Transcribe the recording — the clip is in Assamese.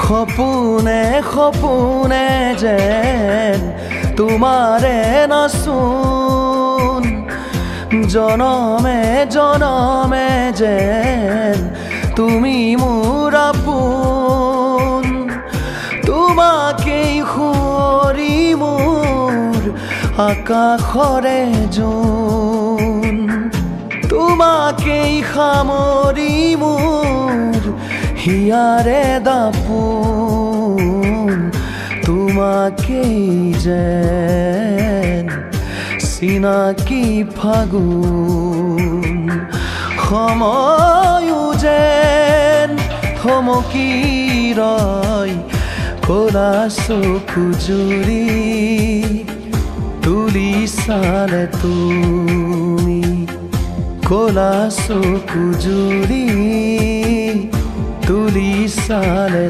সপোনে সপোনে যেন তোমাৰে নাচোন, জনমে জনমে যেন তুমি মোৰ আপোন। তোমাকেই সুঁৱৰি মোৰ আকাশৰে জোন, তোমাকেই সামৰি মোৰ হিয়াৰে দাপোন। তোমাকেই যেন চিনাকি ফাগুন, সময়ো যেন থমকি ৰয় ক'লা চকু জুৰি তুলি চালে তুমি। ক'লা চকু জুৰি তুলি চালে